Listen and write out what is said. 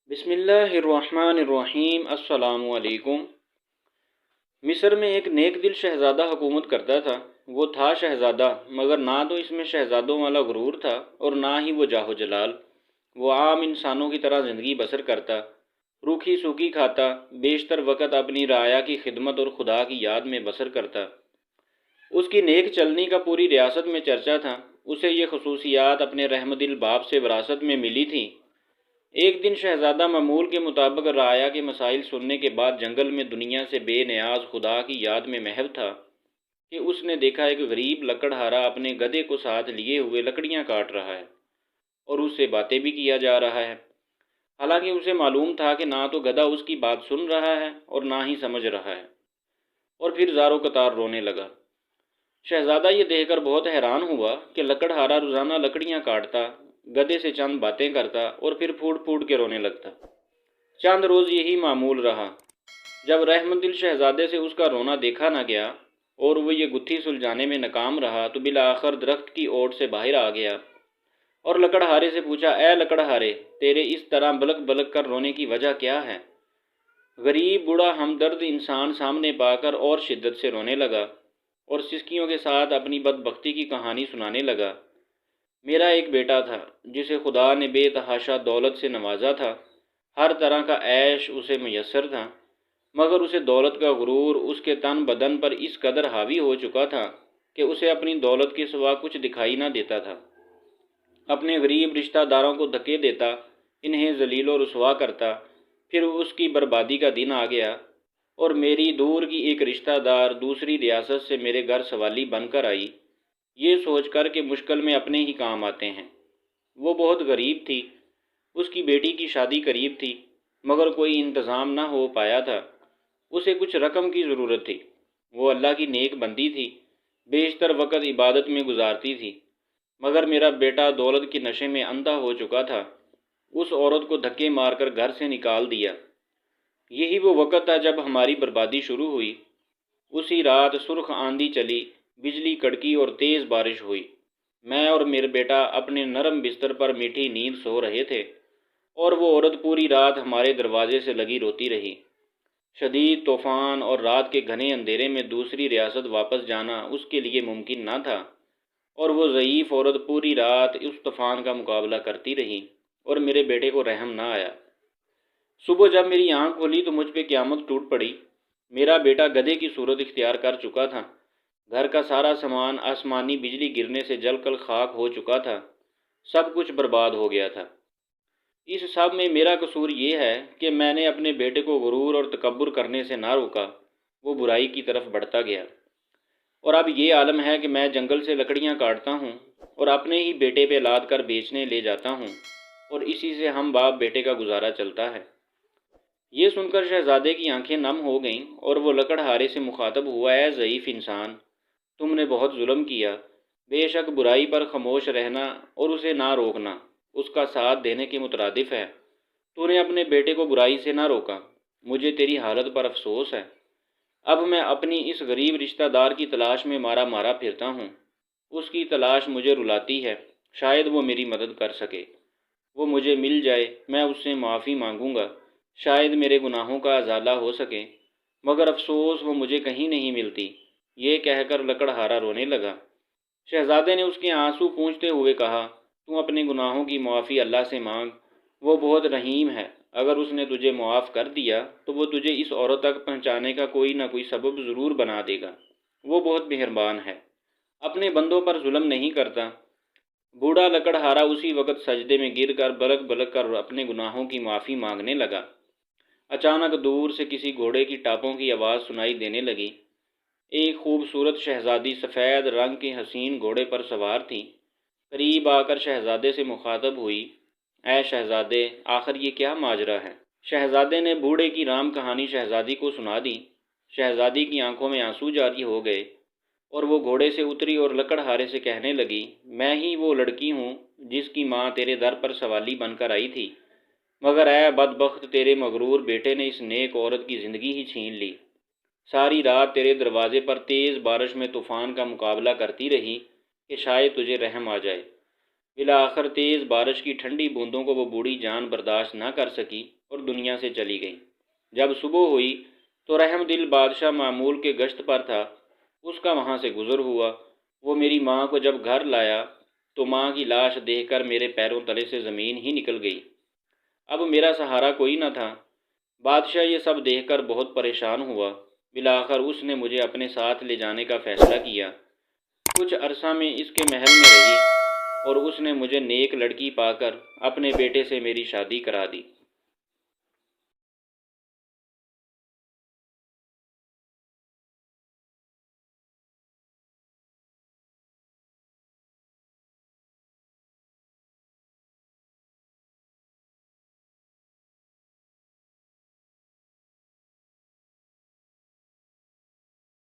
بسم اللہ الرحمن الرحیم۔ السلام علیکم۔ مصر میں ایک نیک دل شہزادہ حکومت کرتا تھا۔ وہ تھا شہزادہ، مگر نہ تو اس میں شہزادوں والا غرور تھا اور نہ ہی وہ جاہ و جلال۔ وہ عام انسانوں کی طرح زندگی بسر کرتا، روکھی سوکھی کھاتا، بیشتر وقت اپنی رعایا کی خدمت اور خدا کی یاد میں بسر کرتا۔ اس کی نیک چلنی کا پوری ریاست میں چرچا تھا۔ اسے یہ خصوصیات اپنے رحم دل باپ سے وراثت میں ملی تھیں۔ ایک دن شہزادہ معمول کے مطابق رعایا کے مسائل سننے کے بعد جنگل میں دنیا سے بے نیاز خدا کی یاد میں محو تھا کہ اس نے دیکھا ایک غریب لکڑہارا اپنے گدھے کو ساتھ لیے ہوئے لکڑیاں کاٹ رہا ہے اور اس سے باتیں بھی کیا جا رہا ہے۔ حالانکہ اسے معلوم تھا کہ نہ تو گدھا اس کی بات سن رہا ہے اور نہ ہی سمجھ رہا ہے، اور پھر زاروں قطار رونے لگا۔ شہزادہ یہ دیکھ کر بہت حیران ہوا کہ لکڑہارا روزانہ لکڑیاں کاٹتا، گدھے سے چند باتیں کرتا اور پھر پھوٹ پھوٹ کے رونے لگتا۔ چند روز یہی معمول رہا۔ جب رحمت دل شہزادے سے اس کا رونا دیکھا نہ گیا اور وہ یہ گتھی سلجھانے میں ناکام رہا تو بالآخر درخت کی اوٹ سے باہر آ گیا اور لکڑہارے سے پوچھا، اے لکڑہارے، تیرے اس طرح بلک بلک کر رونے کی وجہ کیا ہے؟ غریب بوڑھا ہمدرد انسان سامنے پا کر اور شدت سے رونے لگا اور سسکیوں کے ساتھ اپنی بدبختی کی کہانی سنانے لگا۔ میرا ایک بیٹا تھا جسے خدا نے بے تحاشا دولت سے نوازا تھا۔ ہر طرح کا عیش اسے میسر تھا، مگر اسے دولت کا غرور اس کے تن بدن پر اس قدر حاوی ہو چکا تھا کہ اسے اپنی دولت کے سوا کچھ دکھائی نہ دیتا تھا۔ اپنے غریب رشتہ داروں کو دھکے دیتا، انہیں ذلیل و رسوا کرتا۔ پھر اس کی بربادی کا دن آ گیا اور میری دور کی ایک رشتہ دار دوسری ریاست سے میرے گھر سوالی بن کر آئی، یہ سوچ کر کہ مشکل میں اپنے ہی کام آتے ہیں۔ وہ بہت غریب تھی، اس کی بیٹی کی شادی قریب تھی، مگر کوئی انتظام نہ ہو پایا تھا۔ اسے کچھ رقم کی ضرورت تھی۔ وہ اللہ کی نیک بندی تھی، بیشتر وقت عبادت میں گزارتی تھی، مگر میرا بیٹا دولت کے نشے میں اندھا ہو چکا تھا۔ اس عورت کو دھکے مار کر گھر سے نکال دیا۔ یہی وہ وقت تھا جب ہماری بربادی شروع ہوئی۔ اسی رات سرخ آندھی چلی، بجلی کڑکی اور تیز بارش ہوئی۔ میں اور میرا بیٹا اپنے نرم بستر پر میٹھی نیند سو رہے تھے اور وہ عورت پوری رات ہمارے دروازے سے لگی روتی رہی۔ شدید طوفان اور رات کے گھنے اندھیرے میں دوسری ریاست واپس جانا اس کے لیے ممکن نہ تھا، اور وہ ضعیف عورت پوری رات اس طوفان کا مقابلہ کرتی رہی اور میرے بیٹے کو رحم نہ آیا۔ صبح جب میری آنکھ کھلی تو مجھ پہ قیامت ٹوٹ پڑی۔ میرا بیٹا گدھے کی صورت اختیار کر چکا تھا۔ گھر کا سارا سامان آسمانی بجلی گرنے سے جل کر خاک ہو چکا تھا۔ سب کچھ برباد ہو گیا تھا۔ اس سب میں میرا قصور یہ ہے کہ میں نے اپنے بیٹے کو غرور اور تکبر کرنے سے نہ روکا۔ وہ برائی کی طرف بڑھتا گیا، اور اب یہ عالم ہے کہ میں جنگل سے لکڑیاں کاٹتا ہوں اور اپنے ہی بیٹے پہ لاد کر بیچنے لے جاتا ہوں، اور اسی سے ہم باپ بیٹے کا گزارا چلتا ہے۔ یہ سن کر شہزادے کی آنکھیں نم ہو گئیں اور وہ لکڑہارے سے مخاطب ہوا، اے ضعیف انسان، تم نے بہت ظلم کیا۔ بے شک برائی پر خاموش رہنا اور اسے نہ روکنا اس کا ساتھ دینے کے مترادف ہے۔ تو نے اپنے بیٹے کو برائی سے نہ روکا۔ مجھے تیری حالت پر افسوس ہے۔ اب میں اپنی اس غریب رشتہ دار کی تلاش میں مارا مارا پھرتا ہوں۔ اس کی تلاش مجھے رلاتی ہے، شاید وہ میری مدد کر سکے۔ وہ مجھے مل جائے، میں اس سے معافی مانگوں گا، شاید میرے گناہوں کا ازالہ ہو سکے، مگر افسوس وہ مجھے کہیں نہیں ملتی۔ یہ کہہ کر لکڑہارا رونے لگا۔ شہزادے نے اس کے آنسو پونچھتے ہوئے کہا، تو اپنے گناہوں کی معافی اللہ سے مانگ، وہ بہت رحیم ہے۔ اگر اس نے تجھے معاف کر دیا تو وہ تجھے اس عورت تک پہنچانے کا کوئی نہ کوئی سبب ضرور بنا دے گا۔ وہ بہت مہربان ہے، اپنے بندوں پر ظلم نہیں کرتا۔ بوڑھا لکڑہارا اسی وقت سجدے میں گر کر بلک بلک کر اپنے گناہوں کی معافی مانگنے لگا۔ اچانک دور سے کسی گھوڑے کی ٹاپوں کی آواز سنائی دینے لگی۔ ایک خوبصورت شہزادی سفید رنگ کے حسین گھوڑے پر سوار تھی۔ قریب آ کر شہزادے سے مخاطب ہوئی، اے شہزادے، آخر یہ کیا ماجرا ہے؟ شہزادے نے بوڑھے کی رام کہانی شہزادی کو سنا دی۔ شہزادی کی آنکھوں میں آنسو جاری ہو گئے اور وہ گھوڑے سے اتری اور لکڑہارے سے کہنے لگی، میں ہی وہ لڑکی ہوں جس کی ماں تیرے در پر سوالی بن کر آئی تھی، مگر اے بدبخت، تیرے مغرور بیٹے نے اس نیک عورت کی زندگی ہی چھین لی۔ ساری رات تیرے دروازے پر تیز بارش میں طوفان کا مقابلہ کرتی رہی کہ شاید تجھے رحم آ جائے، بالآخر تیز بارش کی ٹھنڈی بوندوں کو وہ بوڑھی جان برداشت نہ کر سکی اور دنیا سے چلی گئی۔ جب صبح ہوئی تو رحم دل بادشاہ معمول کے گشت پر تھا، اس کا وہاں سے گزر ہوا۔ وہ میری ماں کو جب گھر لایا تو ماں کی لاش دیکھ کر میرے پیروں تلے سے زمین ہی نکل گئی۔ اب میرا سہارا کوئی نہ تھا۔ بادشاہ یہ سب دیکھ کر بہت پریشان ہوا۔ بالآخر اس نے مجھے اپنے ساتھ لے جانے کا فیصلہ کیا۔ کچھ عرصہ میں اس کے محل میں رہی اور اس نے مجھے نیک لڑکی پا کر اپنے بیٹے سے میری شادی کرا دی۔